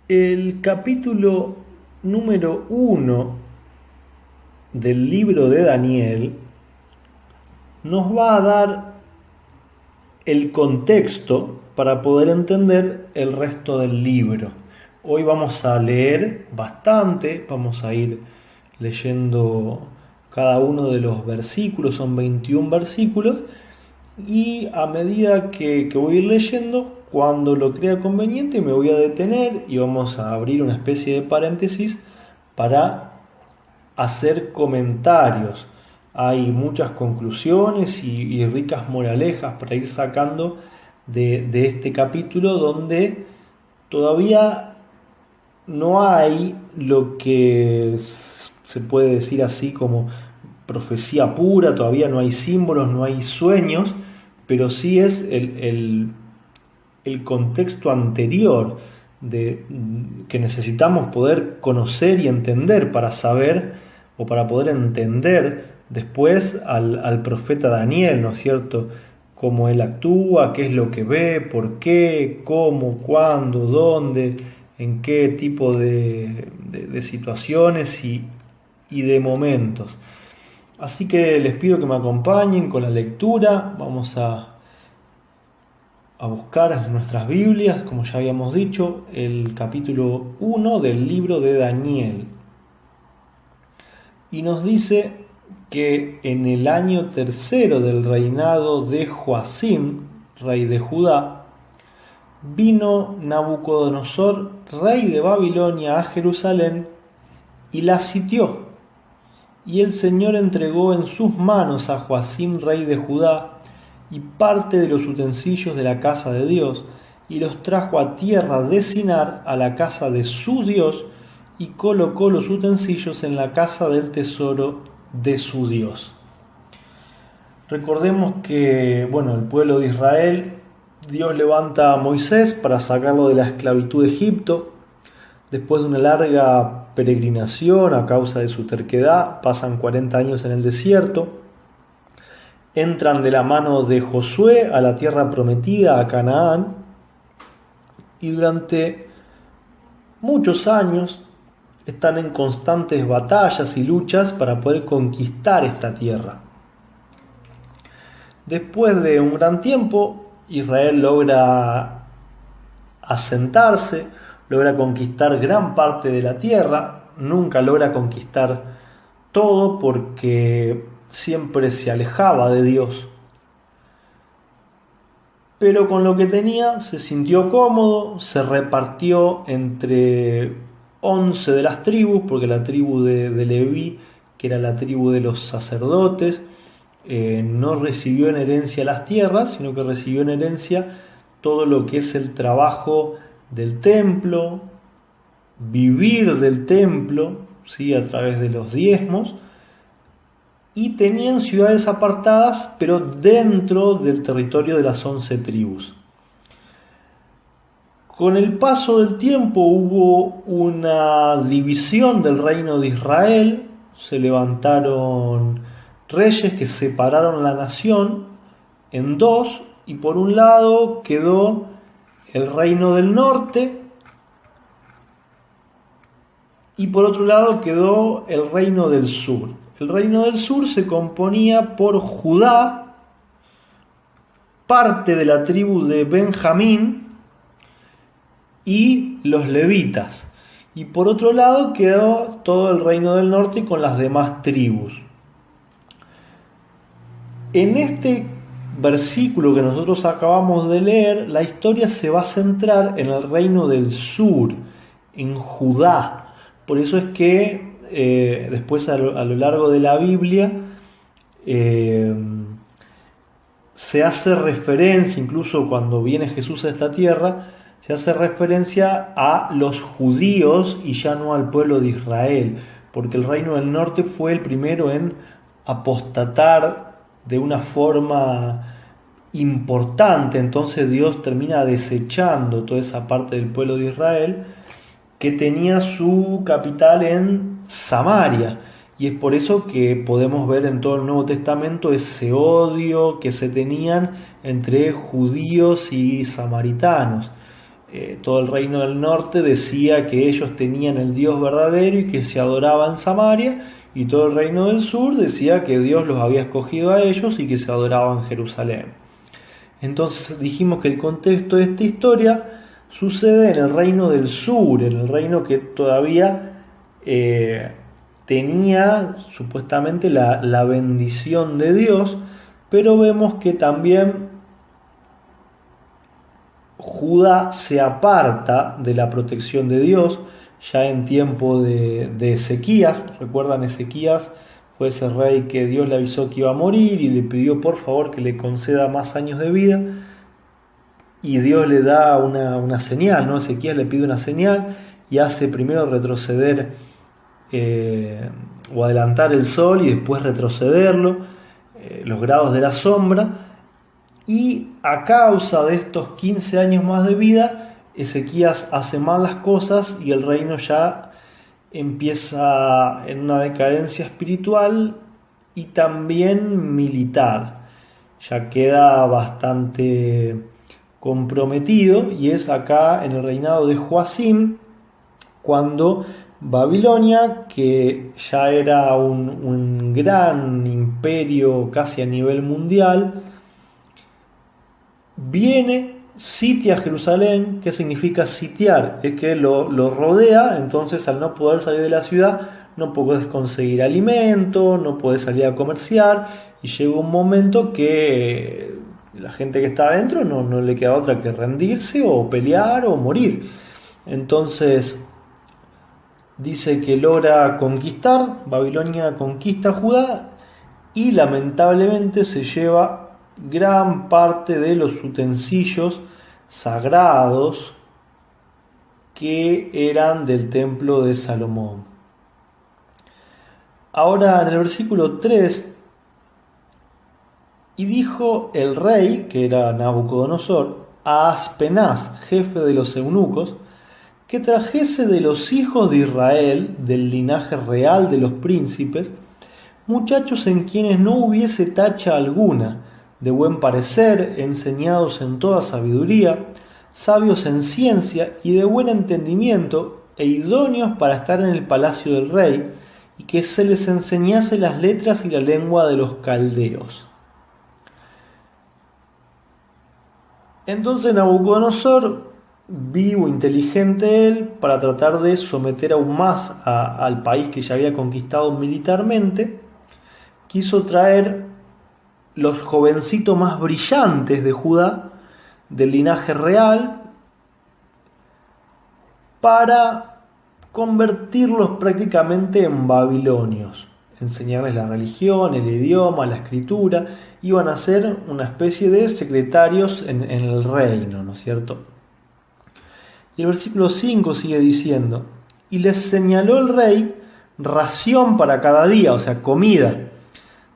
El capítulo número 1 del libro de Daniel nos va a dar el contexto para poder entender el resto del libro. Hoy vamos a leer bastante, vamos a ir leyendo cada uno de los versículos, son 21 versículos, y a medida que voy a ir leyendo, cuando lo crea conveniente me voy a detener y vamos a abrir una especie de paréntesis para hacer comentarios. Hay muchas conclusiones y ricas moralejas para ir sacando de este capítulo, donde todavía no hay lo que se puede decir así como profecía pura, todavía no hay símbolos, no hay sueños, pero sí es el contexto anterior que necesitamos poder conocer y entender para saber o para poder entender después al profeta Daniel, ¿no es cierto? Cómo él actúa, qué es lo que ve, por qué, cómo, cuándo, dónde, en qué tipo de situaciones y de momentos. Así que les pido que me acompañen con la lectura. Vamos a buscar en nuestras Biblias, como ya habíamos dicho, el capítulo 1 del libro de Daniel. Y nos dice que en el año tercero del reinado de Joacim, rey de Judá, vino Nabucodonosor, rey de Babilonia, a Jerusalén y la sitió. Y el Señor entregó en sus manos a Joacim, rey de Judá, y parte de los utensilios de la casa de Dios, y los trajo a tierra de Sinar, a la casa de su Dios, y colocó los utensilios en la casa del tesoro de su Dios. Recordemos que, el pueblo de Israel, Dios levanta a Moisés para sacarlo de la esclavitud de Egipto. Después de una larga peregrinación a causa de su terquedad, pasan 40 años en el desierto, entran de la mano de Josué a la tierra prometida, a Canaán, y durante muchos años están en constantes batallas y luchas para poder conquistar esta tierra. Después de un gran tiempo, Israel logra asentarse, logra conquistar gran parte de la tierra, nunca logra conquistar todo porque siempre se alejaba de Dios. Pero con lo que tenía se sintió cómodo, se repartió entre 11 de las tribus, porque la tribu de Leví, que era la tribu de los sacerdotes, no recibió en herencia las tierras, sino que recibió en herencia todo lo que es el trabajo del templo, vivir del templo, ¿sí? A través de los diezmos, y tenían ciudades apartadas, pero dentro del territorio de las 11 tribus. Con el paso del tiempo hubo una división del reino de Israel, se levantaron reyes que separaron la nación en dos, y por un lado quedó el reino del norte, y por otro lado quedó el reino del sur. El reino del sur se componía por Judá, parte de la tribu de Benjamín y los levitas. Y por otro lado quedó todo el reino del norte con las demás tribus. En este versículo que nosotros acabamos de leer, la historia se va a centrar en el reino del sur, en Judá. Por eso es que después a lo largo de la Biblia se hace referencia, incluso cuando viene Jesús a esta tierra, se hace referencia a los judíos y ya no al pueblo de Israel, porque el reino del norte fue el primero en apostatar de una forma importante. Entonces Dios termina desechando toda esa parte del pueblo de Israel que tenía su capital en Samaria, y es por eso que podemos ver en todo el Nuevo Testamento ese odio que se tenían entre judíos y samaritanos. todo el reino del norte decía que ellos tenían el Dios verdadero y que se adoraba en Samaria, y todo el reino del sur decía que Dios los había escogido a ellos y que se adoraba en Jerusalén. Entonces dijimos que el contexto de esta historia sucede en el reino del sur, en el reino que todavía tenía supuestamente la bendición de Dios, pero vemos que también Judá se aparta de la protección de Dios ya en tiempo de Ezequías. ¿Recuerdan? Ezequías fue ese rey que Dios le avisó que iba a morir y le pidió por favor que le conceda más años de vida, y Dios le da una señal, ¿no? Ezequías le pide una señal y hace primero retroceder o adelantar el sol y después retrocederlo, los grados de la sombra, y a causa de estos 15 años más de vida, Ezequías hace mal las cosas y el reino ya empieza en una decadencia espiritual y también militar. Ya queda bastante comprometido, y es acá en el reinado de Joacim cuando Babilonia, que ya era un gran imperio casi a nivel mundial, viene, sitia Jerusalén. ¿Qué significa sitiar? Es que lo rodea. Entonces, al no poder salir de la ciudad, no podés conseguir alimento, no podés salir a comerciar, y llega un momento que la gente que está adentro no le queda otra que rendirse o pelear o morir. Entonces dice que logra conquistar, Babilonia conquista Judá y lamentablemente se lleva gran parte de los utensilios sagrados que eran del templo de Salomón. Ahora en el versículo 3, y dijo el rey, que era Nabucodonosor, a Aspenaz, jefe de los eunucos, que trajese de los hijos de Israel, del linaje real de los príncipes, muchachos en quienes no hubiese tacha alguna, de buen parecer, enseñados en toda sabiduría, sabios en ciencia y de buen entendimiento, e idóneos para estar en el palacio del rey, y que se les enseñase las letras y la lengua de los caldeos. Entonces Nabucodonosor, vivo, inteligente él, para tratar de someter aún más al país que ya había conquistado militarmente, quiso traer los jovencitos más brillantes de Judá, del linaje real, para convertirlos prácticamente en babilonios, enseñarles la religión, el idioma, la escritura. Iban a ser una especie de secretarios en el reino, ¿no es cierto? Y el versículo 5 sigue diciendo: y les señaló el rey ración para cada día, o sea, comida,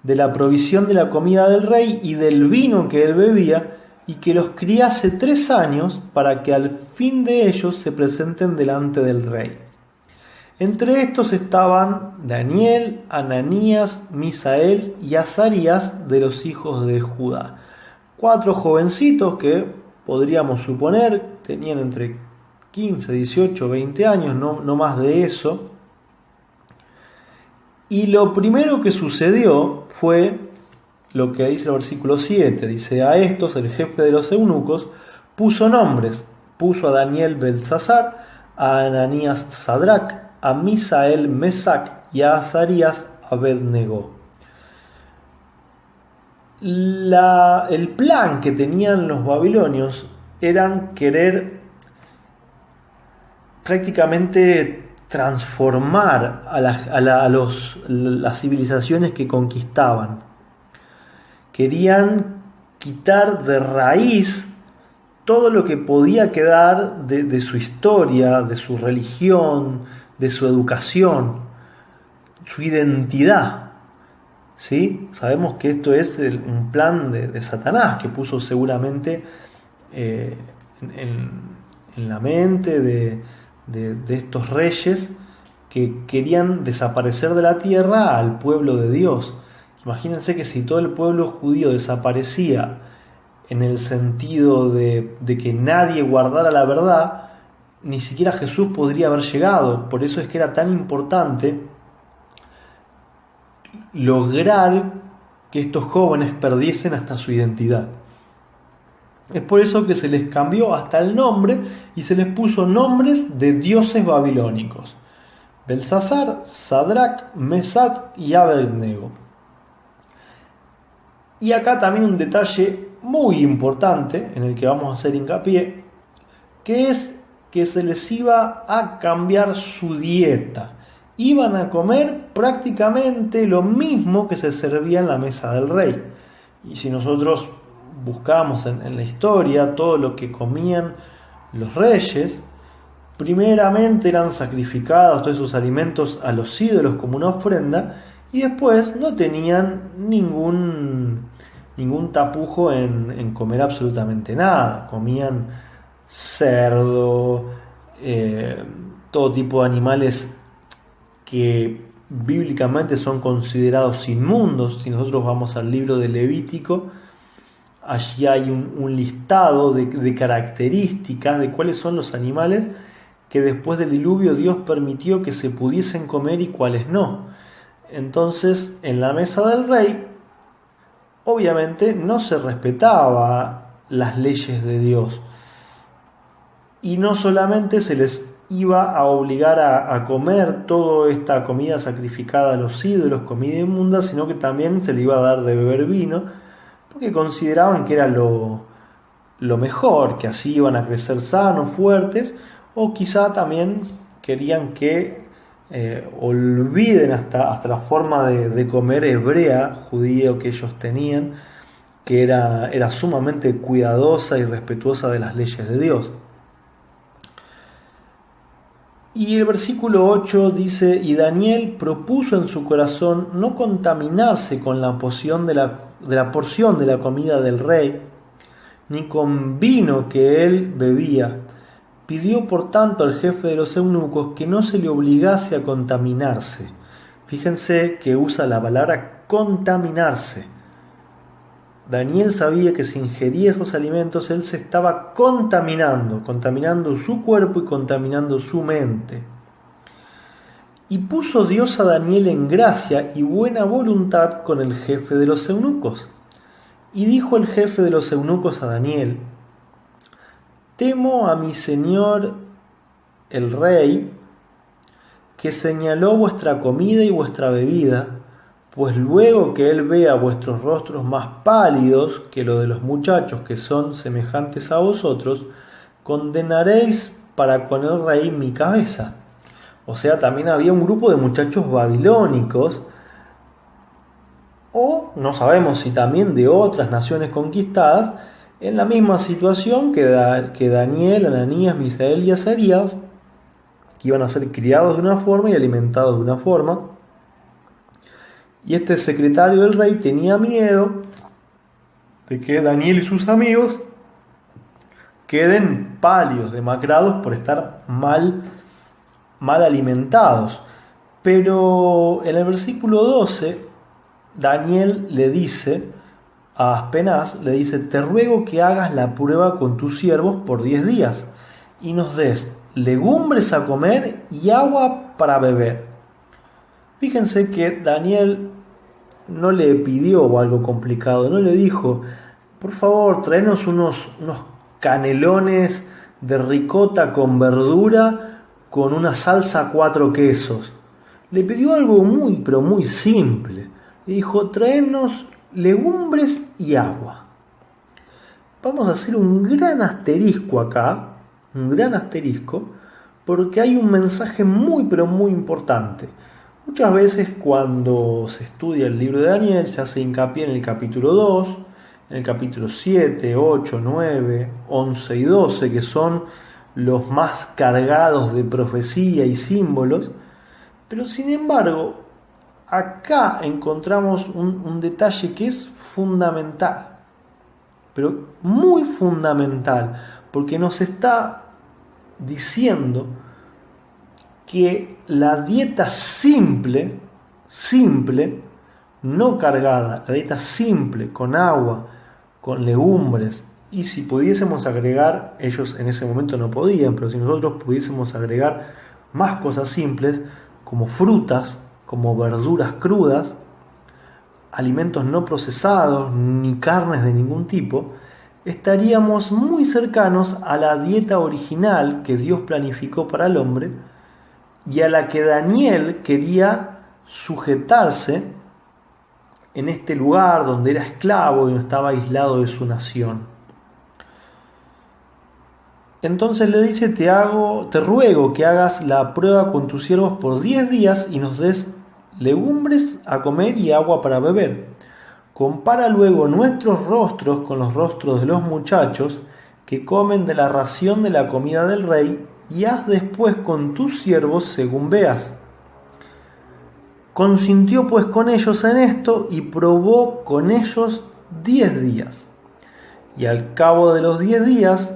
de la provisión de la comida del rey y del vino que él bebía, y que los criase 3 años, para que al fin de ellos se presenten delante del rey. Entre estos estaban Daniel, Ananías, Misael y Azarías de los hijos de Judá. 4 jovencitos que podríamos suponer tenían entre 15, 18, 20 años, no más de eso. Y lo primero que sucedió fue lo que dice el versículo 7. Dice: a estos el jefe de los eunucos puso nombres. Puso a Daniel Beltsasar, a Ananías Sadrac, a Misael Mesac y a Azarías Abednego. El plan que tenían los babilonios eran querer prácticamente transformar a las civilizaciones que conquistaban. Querían quitar de raíz todo lo que podía quedar de su historia, de su religión, de su educación, su identidad. ¿Sí? Sabemos que esto es un plan de Satanás, que puso seguramente en la mente de estos reyes que querían desaparecer de la tierra al pueblo de Dios. Imagínense que si todo el pueblo judío desaparecía en el sentido de que nadie guardara la verdad, ni siquiera Jesús podría haber llegado. Por eso es que era tan importante lograr que estos jóvenes perdiesen hasta su identidad. Es por eso que se les cambió hasta el nombre y se les puso nombres de dioses babilónicos: Belsasar, Sadrach, Mesach y Abednego. Y acá también un detalle muy importante en el que vamos a hacer hincapié, que es que se les iba a cambiar su dieta. Iban a comer prácticamente lo mismo que se servía en la mesa del rey. Y si nosotros buscamos en la historia todo lo que comían los reyes, primeramente eran sacrificados todos esos alimentos a los ídolos como una ofrenda, y después no tenían ningún tapujo en comer absolutamente nada. Comían cerdo, todo tipo de animales que bíblicamente son considerados inmundos. Si nosotros vamos al libro de Levítico, allí hay un listado de características de cuáles son los animales que después del diluvio Dios permitió que se pudiesen comer y cuáles no. Entonces, en la mesa del rey, obviamente no se respetaba las leyes de Dios. Y no solamente se les iba a obligar a comer toda esta comida sacrificada a los ídolos, comida inmunda, sino que también se le iba a dar de beber vino, porque consideraban que era lo mejor, que así iban a crecer sanos, fuertes, o quizá también querían que olviden hasta la forma de comer hebrea, judía, que ellos tenían, que era sumamente cuidadosa y respetuosa de las leyes de Dios. Y el versículo 8 dice: y Daniel propuso en su corazón no contaminarse con la porción de la comida del rey, ni con vino que él bebía. Pidió por tanto al jefe de los eunucos que no se le obligase a contaminarse. Fíjense que usa la palabra contaminarse. Daniel sabía que si ingería esos alimentos él se estaba contaminando su cuerpo y contaminando su mente. Y puso Dios a Daniel en gracia y buena voluntad con el jefe de los eunucos. Y dijo el jefe de los eunucos a Daniel: temo a mi señor el rey, que señaló vuestra comida y vuestra bebida, pues luego que él vea vuestros rostros más pálidos que los de los muchachos que son semejantes a vosotros, condenaréis para con el rey mi cabeza. O sea, también había un grupo de muchachos babilónicos, o no sabemos si también de otras naciones conquistadas, en la misma situación que Daniel, Ananías, Misael y Azarías, que iban a ser criados de una forma y alimentados de una forma. Y este secretario del rey tenía miedo de que Daniel y sus amigos queden pálidos, demacrados por estar mal alimentados. Pero en el versículo 12, Daniel le dice a Aspenaz, le dice: te ruego que hagas la prueba con tus siervos por 10 días y nos des legumbres a comer y agua para beber. Fíjense que Daniel no le pidió algo complicado, no le dijo: por favor, tráenos unos canelones de ricota con verdura con una salsa 4 quesos. Le pidió algo pero muy simple. Le dijo: tráenos legumbres y agua. Vamos a hacer un gran asterisco acá, porque hay un mensaje muy importante. Muchas veces cuando se estudia el libro de Daniel se hace hincapié en el capítulo 2, en el capítulo 7, 8, 9, 11 y 12, que son los más cargados de profecía y símbolos, pero sin embargo acá encontramos un detalle que es fundamental, pero muy fundamental, porque nos está diciendo que la dieta simple, no cargada, la dieta simple con agua, con legumbres. Y si pudiésemos agregar, ellos en ese momento no podían, pero si nosotros pudiésemos agregar más cosas simples, como frutas, como verduras crudas, alimentos no procesados, ni carnes de ningún tipo, estaríamos muy cercanos a la dieta original que Dios planificó para el hombre y a la que Daniel quería sujetarse en este lugar donde era esclavo y no estaba aislado de su nación. Entonces le dice, te ruego que hagas la prueba con tus siervos por 10 días y nos des legumbres a comer y agua para beber. Compara luego nuestros rostros con los rostros de los muchachos que comen de la ración de la comida del rey y haz después con tus siervos según veas. Consintió pues con ellos en esto y probó con ellos 10 días. Y al cabo de los 10 días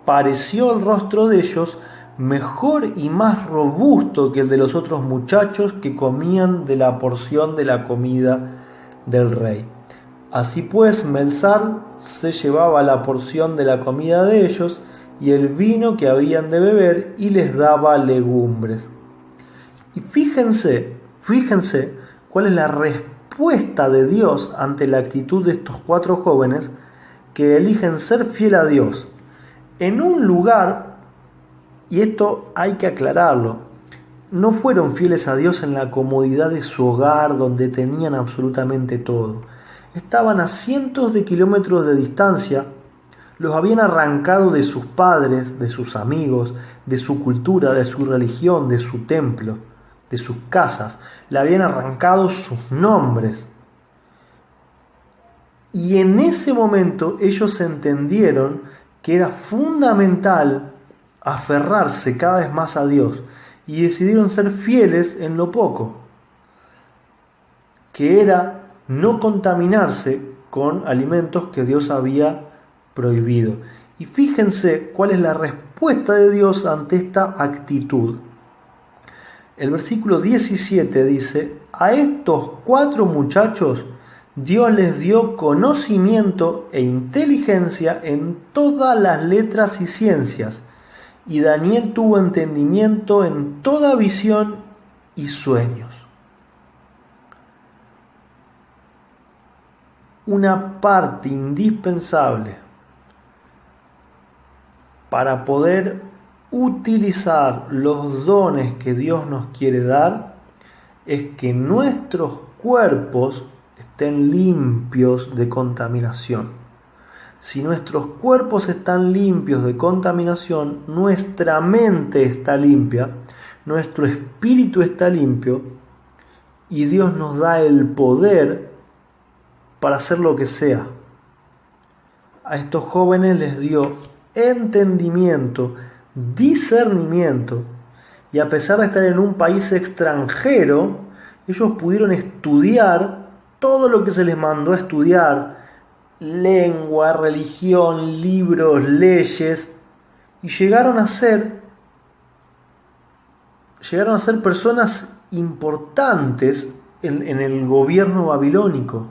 pareció el rostro de ellos mejor y más robusto que el de los otros muchachos que comían de la porción de la comida del rey. Así pues, Melzar se llevaba la porción de la comida de ellos y el vino que habían de beber y les daba legumbres. Y fíjense cuál es la respuesta de Dios ante la actitud de estos 4 jóvenes que eligen ser fiel a Dios en un lugar, y esto hay que aclararlo, no fueron fieles a Dios en la comodidad de su hogar donde tenían absolutamente todo. Estaban a cientos de kilómetros de distancia, los habían arrancado de sus padres, de sus amigos, de su cultura, de su religión, de su templo, de sus casas. Le habían arrancado sus nombres. Y en ese momento ellos entendieron que era fundamental aferrarse cada vez más a Dios y decidieron ser fieles en lo poco, que era no contaminarse con alimentos que Dios había prohibido. Y fíjense cuál es la respuesta de Dios ante esta actitud. El versículo 17 dice, a estos 4 muchachos Dios les dio conocimiento e inteligencia en todas las letras y ciencias, y Daniel tuvo entendimiento en toda visión y sueños. Una parte indispensable para poder utilizar los dones que Dios nos quiere dar es que nuestros cuerpos estén limpios de contaminación. Si nuestros cuerpos están limpios de contaminación, nuestra mente está limpia, nuestro espíritu está limpio y Dios nos da el poder para hacer lo que sea. A estos jóvenes les dio entendimiento, discernimiento, y a pesar de estar en un país extranjero, ellos pudieron estudiar todo lo que se les mandó a estudiar, lengua, religión, libros, leyes, y llegaron a ser personas importantes en el gobierno babilónico,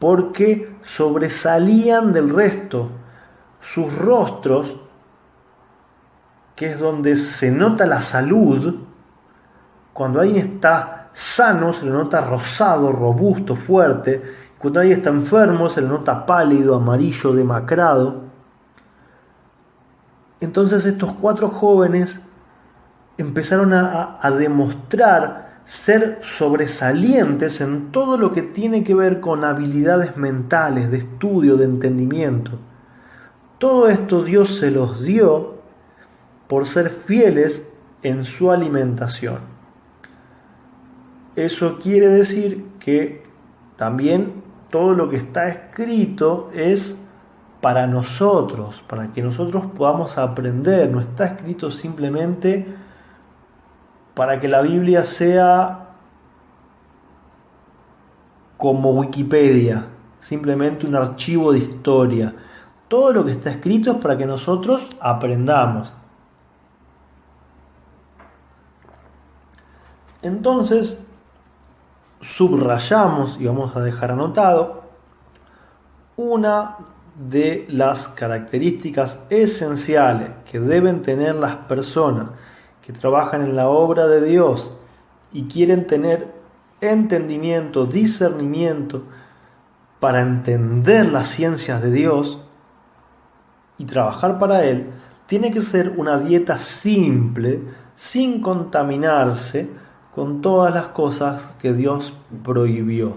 porque sobresalían del resto. Sus rostros, que es donde se nota la salud, cuando alguien está sano se le nota rosado, robusto, fuerte. Cuando alguien está enfermo se le nota pálido, amarillo, demacrado. Entonces estos 4 jóvenes empezaron a demostrar ser sobresalientes en todo lo que tiene que ver con habilidades mentales, de estudio, de entendimiento. Todo esto Dios se los dio por ser fieles en su alimentación. Eso quiere decir que también todo lo que está escrito es para nosotros, para que nosotros podamos aprender. No está escrito simplemente para que la Biblia sea como Wikipedia, simplemente un archivo de historia. Todo lo que está escrito es para que nosotros aprendamos. Entonces, subrayamos y vamos a dejar anotado una de las características esenciales que deben tener las personas que trabajan en la obra de Dios y quieren tener entendimiento, discernimiento para entender las ciencias de Dios y trabajar para Él, tiene que ser una dieta simple, sin contaminarse con todas las cosas que Dios prohibió.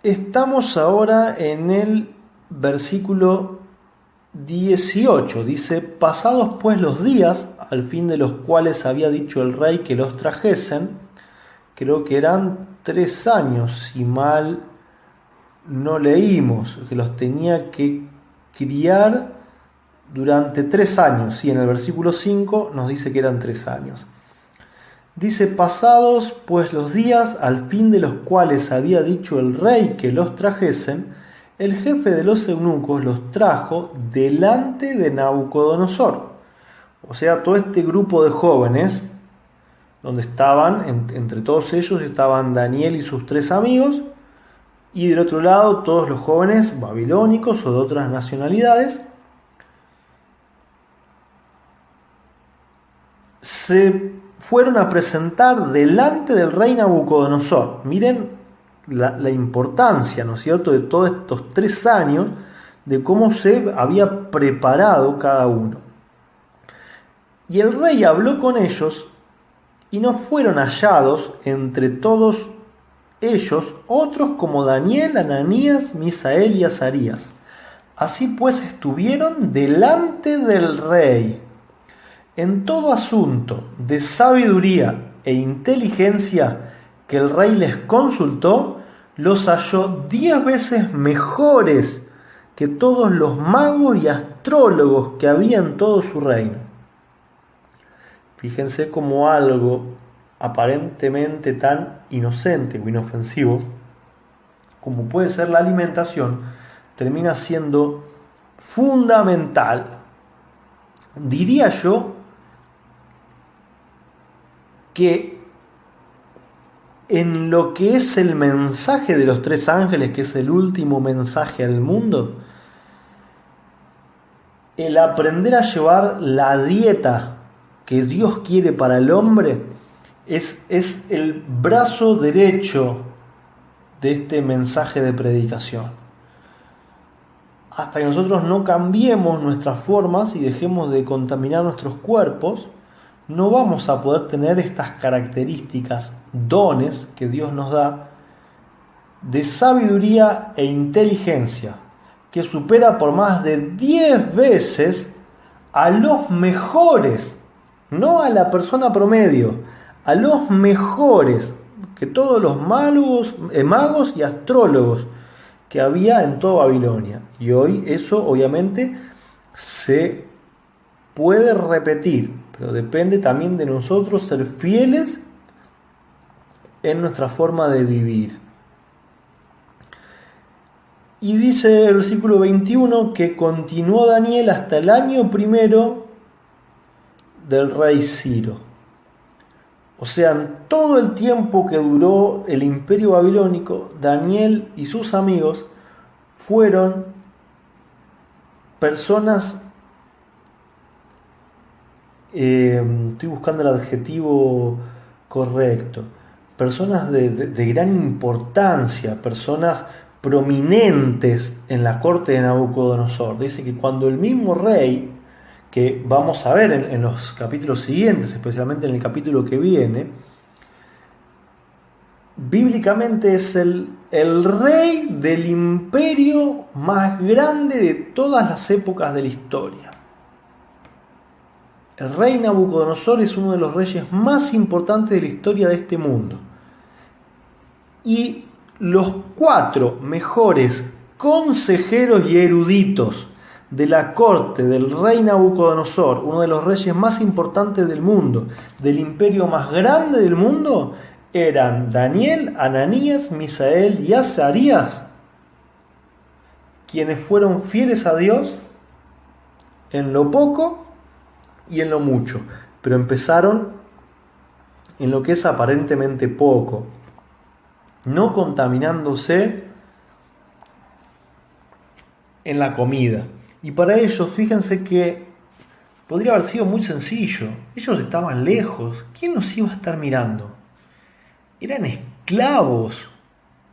Estamos ahora en el versículo 18. Dice: pasados pues los días, al fin de los cuales había dicho el rey que los trajesen, creo que eran 3 años, si mal no leímos, que los tenía que criar durante 3 años. Y en el versículo 5 nos dice que eran 3 años. Dice: pasados pues los días, al fin de los cuales había dicho el rey que los trajesen, el jefe de los eunucos los trajo delante de Nabucodonosor. O sea, todo este grupo de jóvenes, donde estaban, entre todos ellos estaban Daniel y sus 3 amigos, y del otro lado todos los jóvenes babilónicos o de otras nacionalidades, se fueron a presentar delante del rey Nabucodonosor. Miren la importancia, ¿no es cierto?, de todos estos 3 años, de cómo se había preparado cada uno. Y el rey habló con ellos, y no fueron hallados entre todos ellos otros como Daniel, Ananías, Misael y Azarías. Así pues estuvieron delante del rey. En todo asunto de sabiduría e inteligencia que el rey les consultó, los halló 10 veces mejores que todos los magos y astrólogos que había en todo su reino. Fíjense cómo algo aparentemente tan inocente o inofensivo como puede ser la alimentación termina siendo fundamental. Diría yo que en lo que es el mensaje de los 3 ángeles, que es el último mensaje al mundo, el aprender a llevar la dieta que Dios quiere para el hombre es el brazo derecho de este mensaje de predicación. Hasta que nosotros no cambiemos nuestras formas y dejemos de contaminar nuestros cuerpos, no vamos a poder tener estas características, dones que Dios nos da, de sabiduría e inteligencia, que supera por más de 10 veces a los mejores, no a la persona promedio, a los mejores, que todos los magos y astrólogos que había en toda Babilonia. Y hoy eso obviamente se puede repetir, pero depende también de nosotros ser fieles en nuestra forma de vivir. Y dice el versículo 21 que continuó Daniel hasta el año 1 del rey Ciro. O sea, en todo el tiempo que duró el imperio babilónico, Daniel y sus amigos fueron personas, estoy buscando el adjetivo correcto, personas de gran importancia, personas prominentes en la corte de Nabucodonosor. Dice que cuando el mismo rey, que vamos a ver en los capítulos siguientes, especialmente en el capítulo que viene, bíblicamente es el rey del imperio más grande de todas las épocas de la historia. El rey Nabucodonosor es uno de los reyes más importantes de la historia de este mundo. Y los 4 mejores consejeros y eruditos de la corte del rey Nabucodonosor, uno de los reyes más importantes del mundo, del imperio más grande del mundo, eran Daniel, Ananías, Misael y Azarías, quienes fueron fieles a Dios en lo poco y en lo mucho, pero empezaron en lo que es aparentemente poco, no contaminándose en la comida. Y para ellos, fíjense que podría haber sido muy sencillo. Ellos estaban lejos. ¿Quién los iba a estar mirando? Eran esclavos.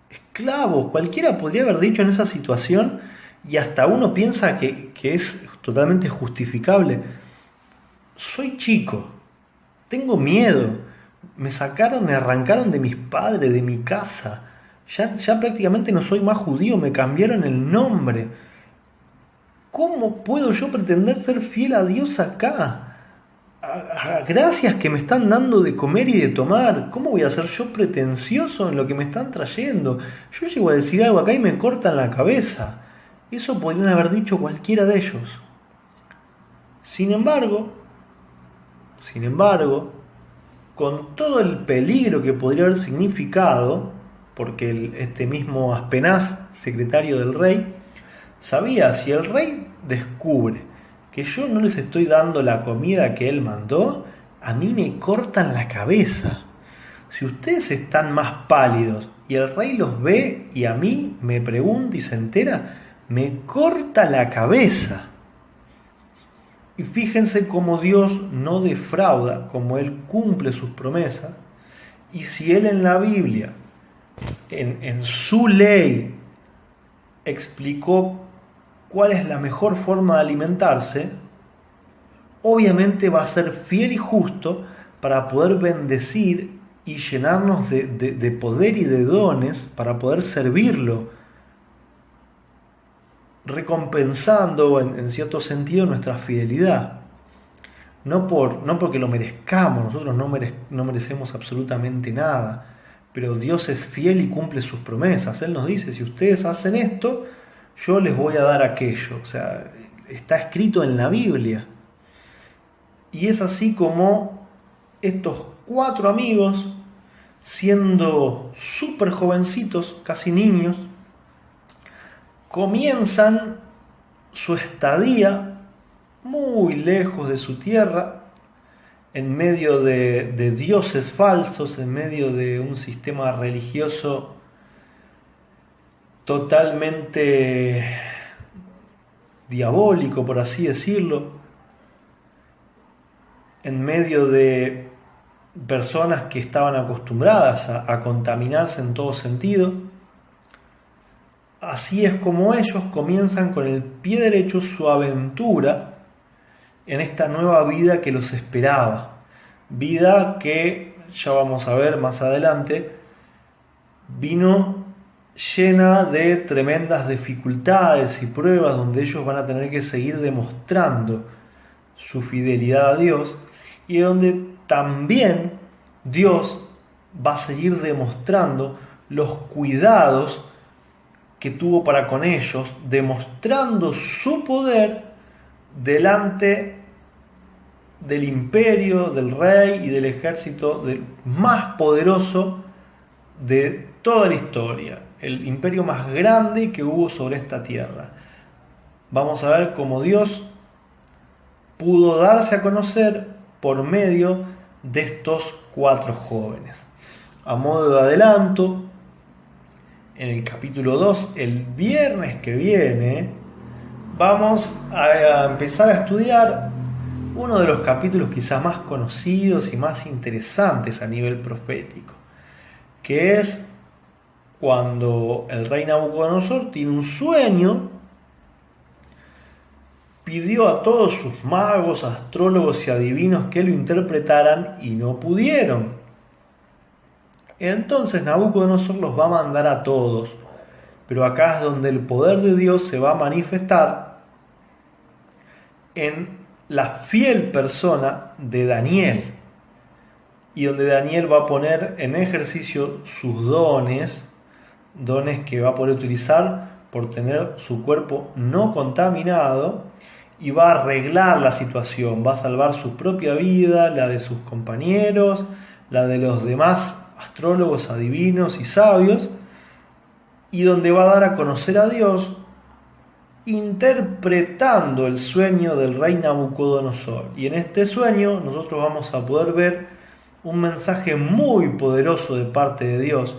Esclavos. Cualquiera podría haber dicho en esa situación, y hasta uno piensa que es totalmente justificable: soy chico, tengo miedo, me arrancaron de mis padres, de mi casa, ya prácticamente no soy más judío, me cambiaron el nombre. ¿Cómo puedo yo pretender ser fiel a Dios acá? Gracias que me están dando de comer y de tomar. ¿Cómo voy a ser yo pretencioso en lo que me están trayendo? Yo llego a decir algo acá y me cortan la cabeza. Eso podrían haber dicho cualquiera de ellos. Sin embargo, con todo el peligro que podría haber significado, porque este mismo Aspenaz, secretario del rey, sabía: si el rey descubre que yo no les estoy dando la comida que él mandó, a mí me cortan la cabeza. Si ustedes están más pálidos y el rey los ve y a mí me pregunta y se entera, me corta la cabeza. Y fíjense cómo Dios no defrauda, cómo Él cumple sus promesas. Y si Él en la Biblia, en su ley, explicó cuál es la mejor forma de alimentarse, obviamente va a ser fiel y justo para poder bendecir y llenarnos de poder y de dones para poder servirlo, recompensando en cierto sentido nuestra fidelidad. No porque lo merezcamos, nosotros no merecemos absolutamente nada, pero Dios es fiel y cumple sus promesas. Él nos dice: si ustedes hacen esto, yo les voy a dar aquello. O sea, está escrito en la Biblia. Y es así como estos 4 amigos, siendo súper jovencitos, casi niños, comienzan su estadía muy lejos de su tierra, en medio de dioses falsos, en medio de un sistema religioso totalmente diabólico, por así decirlo, en medio de personas que estaban acostumbradas a contaminarse en todo sentido. Así es como ellos comienzan con el pie derecho su aventura en esta nueva vida que los esperaba. Vida que, ya vamos a ver más adelante, vino llena de tremendas dificultades y pruebas, donde ellos van a tener que seguir demostrando su fidelidad a Dios, y donde también Dios va a seguir demostrando los cuidados que tuvo para con ellos, demostrando su poder delante del imperio, del rey y del ejército más poderoso de toda la historia, el imperio más grande que hubo sobre esta tierra. Vamos a ver cómo Dios pudo darse a conocer por medio de estos 4 jóvenes. A modo de adelanto, en el capítulo 2, el viernes que viene, vamos a empezar a estudiar uno de los capítulos quizás más conocidos y más interesantes a nivel profético, que es cuando el rey Nabucodonosor tiene un sueño, pidió a todos sus magos, astrólogos y adivinos que lo interpretaran y no pudieron. Entonces Nabucodonosor los va a mandar a todos, pero acá es donde el poder de Dios se va a manifestar en la fiel persona de Daniel, y donde Daniel va a poner en ejercicio sus dones que va a poder utilizar por tener su cuerpo no contaminado, y va a arreglar la situación, va a salvar su propia vida, la de sus compañeros, la de los demás astrólogos, adivinos y sabios, y donde va a dar a conocer a Dios interpretando el sueño del rey Nabucodonosor. Y en este sueño nosotros vamos a poder ver un mensaje muy poderoso de parte de Dios,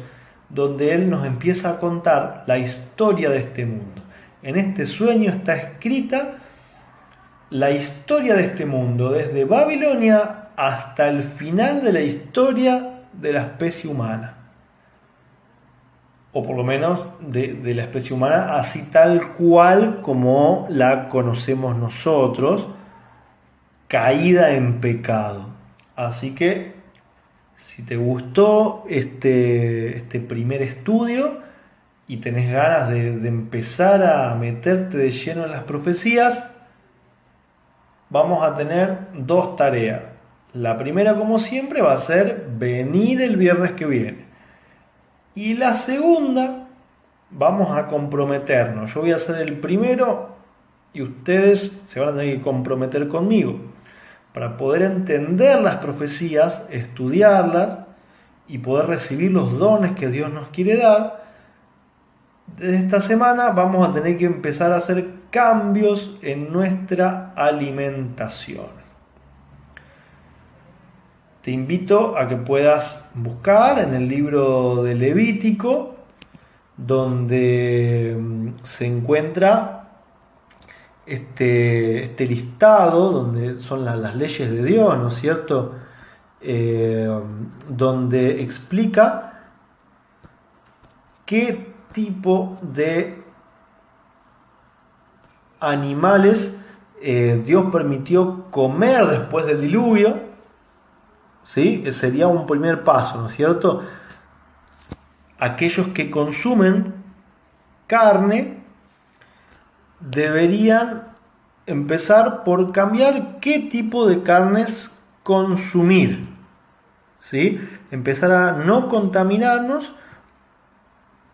donde Él nos empieza a contar la historia de este mundo. En este sueño está escrita la historia de este mundo, desde Babilonia hasta el final de la historia de la especie humana. O por lo menos de la especie humana, así tal cual como la conocemos nosotros, caída en pecado. Así que, si te gustó este primer estudio y tenés ganas de empezar a meterte de lleno en las profecías, vamos a tener dos tareas. La primera, como siempre, va a ser venir el viernes que viene. Y la segunda, vamos a comprometernos. Yo voy a ser el primero y ustedes se van a tener que comprometer conmigo para poder entender las profecías, estudiarlas y poder recibir los dones que Dios nos quiere dar. Desde esta semana vamos a tener que empezar a hacer cambios en nuestra alimentación. Te invito a que puedas buscar en el libro de Levítico, donde se encuentra este listado, donde son las leyes de Dios, ¿no es cierto? Donde explica qué tipo de animales Dios permitió comer después del diluvio. ¿Sí? Sería un primer paso, ¿no es cierto? Aquellos que consumen carne deberían empezar por cambiar qué tipo de carnes consumir, ¿sí? Empezar a no contaminarnos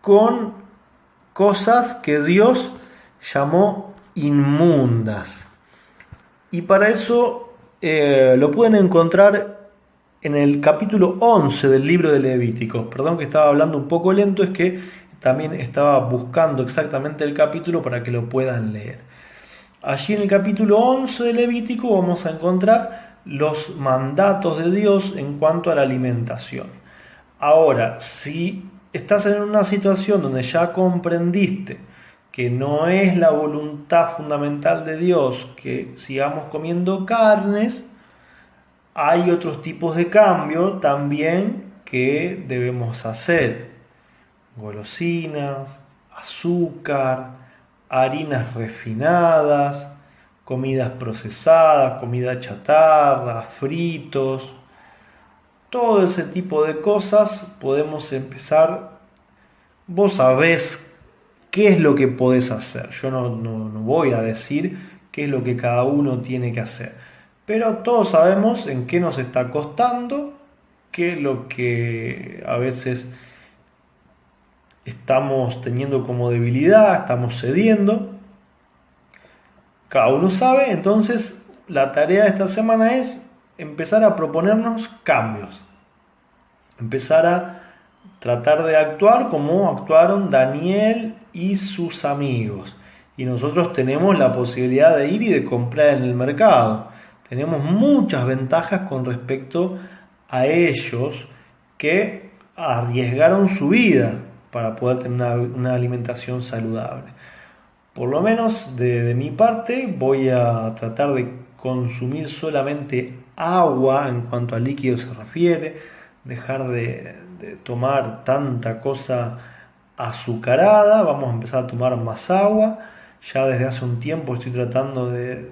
con cosas que Dios llamó inmundas. Y para eso lo pueden encontrar en el capítulo 11 del libro de Levítico. Perdón que estaba hablando un poco lento, es que también estaba buscando exactamente el capítulo para que lo puedan leer. Allí en el capítulo 11 de Levítico vamos a encontrar los mandatos de Dios en cuanto a la alimentación. Ahora, si estás en una situación donde ya comprendiste que no es la voluntad fundamental de Dios que sigamos comiendo carnes, hay otros tipos de cambio también que debemos hacer. Golosinas, azúcar, harinas refinadas, comidas procesadas, comida chatarra, fritos. Todo ese tipo de cosas podemos empezar. Vos sabés qué es lo que podés hacer. Yo no voy a decir qué es lo que cada uno tiene que hacer. Pero todos sabemos en qué nos está costando, qué es lo que a veces estamos teniendo como debilidad, estamos cediendo. Cada uno sabe, entonces la tarea de esta semana es empezar a proponernos cambios. Empezar a tratar de actuar como actuaron Daniel y sus amigos. Y nosotros tenemos la posibilidad de ir y de comprar en el mercado. Tenemos muchas ventajas con respecto a ellos que arriesgaron su vida para poder tener una alimentación saludable. Por lo menos de mi parte voy a tratar de consumir solamente agua en cuanto a líquido se refiere, dejar de tomar tanta cosa azucarada, vamos a empezar a tomar más agua. Ya desde hace un tiempo estoy tratando de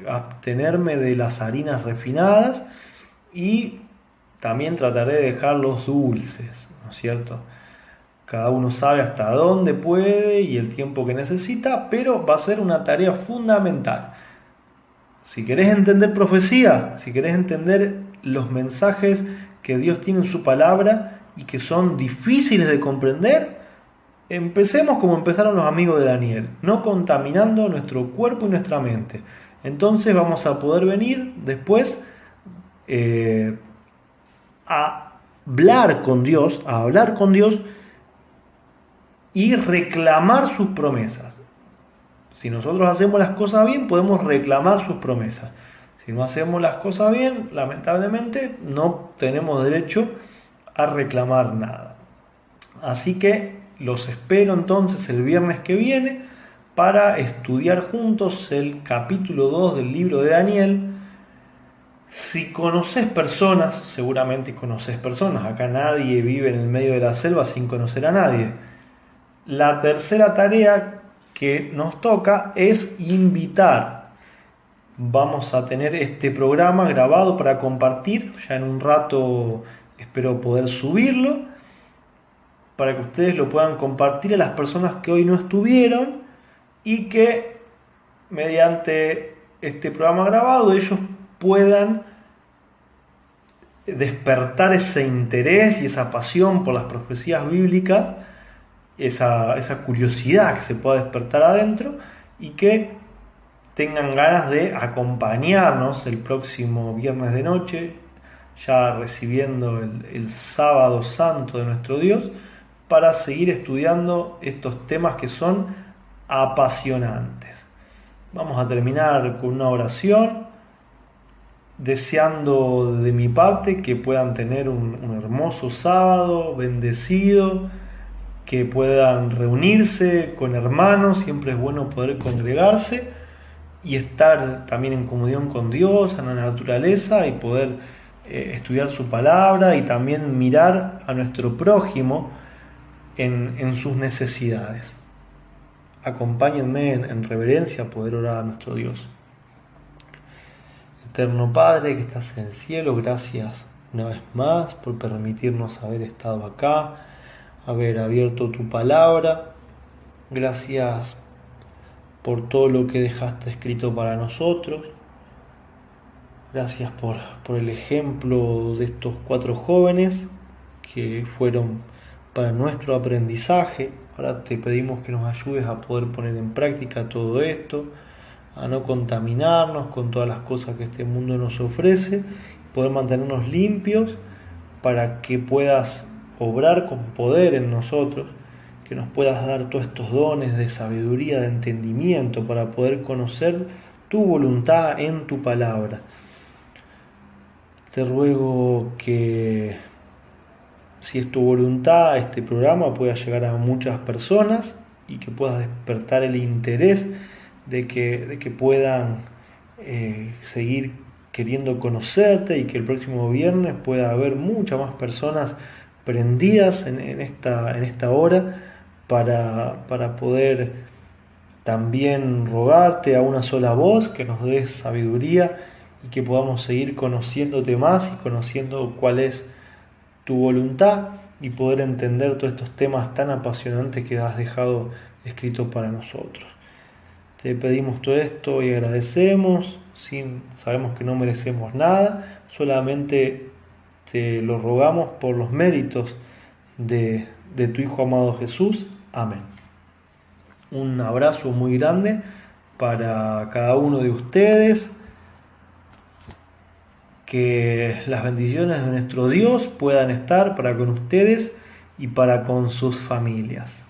abstenerme de las harinas refinadas y también trataré de dejar los dulces, ¿no es cierto? Cada uno sabe hasta dónde puede y el tiempo que necesita, pero va a ser una tarea fundamental. Si querés entender profecía, si querés entender los mensajes que Dios tiene en su palabra y que son difíciles de comprender, empecemos como empezaron los amigos de Daniel, no contaminando nuestro cuerpo y nuestra mente. Entonces vamos a poder venir después a hablar con Dios y reclamar sus promesas. Si nosotros hacemos las cosas bien, podemos reclamar sus promesas. Si no hacemos las cosas bien, lamentablemente no tenemos derecho a reclamar nada. Así que los espero entonces el viernes que viene para estudiar juntos el capítulo 2 del libro de Daniel. Si conoces personas, seguramente conoces personas, acá nadie vive en el medio de la selva sin conocer a nadie. La tercera tarea que nos toca es invitar. Vamos a tener este programa grabado para compartir, ya en un rato espero poder subirlo, para que ustedes lo puedan compartir a las personas que hoy no estuvieron y que mediante este programa grabado ellos puedan despertar ese interés y esa pasión por las profecías bíblicas, esa curiosidad que se pueda despertar adentro, y que tengan ganas de acompañarnos el próximo viernes de noche, ya recibiendo el sábado santo de nuestro Dios, para seguir estudiando estos temas que son apasionantes. Vamos a terminar con una oración, deseando de mi parte que puedan tener un hermoso sábado, bendecido, que puedan reunirse con hermanos, siempre es bueno poder congregarse y estar también en comunión con Dios, en la naturaleza, y poder estudiar su palabra y también mirar a nuestro prójimo en sus necesidades. Acompáñenme en reverencia a poder orar a nuestro Dios. Eterno Padre que estás en el cielo, gracias una vez más por permitirnos haber estado acá, haber abierto tu palabra. Gracias por todo lo que dejaste escrito para nosotros. Gracias por el ejemplo de estos 4 jóvenes que fueron para nuestro aprendizaje. Ahora te pedimos que nos ayudes a poder poner en práctica todo esto, a no contaminarnos con todas las cosas que este mundo nos ofrece, poder mantenernos limpios para que puedas obrar con poder en nosotros, que nos puedas dar todos estos dones de sabiduría, de entendimiento, para poder conocer tu voluntad en tu palabra. Te ruego que, si es tu voluntad, este programa pueda llegar a muchas personas y que puedas despertar el interés de que puedan seguir queriendo conocerte, y que el próximo viernes pueda haber muchas más personas prendidas en esta hora para poder también rogarte a una sola voz que nos des sabiduría y que podamos seguir conociéndote más y conociendo cuál es tu voluntad, y poder entender todos estos temas tan apasionantes que has dejado escritos para nosotros. Te pedimos todo esto y agradecemos, sabemos que no merecemos nada, solamente te lo rogamos por los méritos de tu Hijo amado Jesús. Amén. Un abrazo muy grande para cada uno de ustedes. Que las bendiciones de nuestro Dios puedan estar para con ustedes y para con sus familias.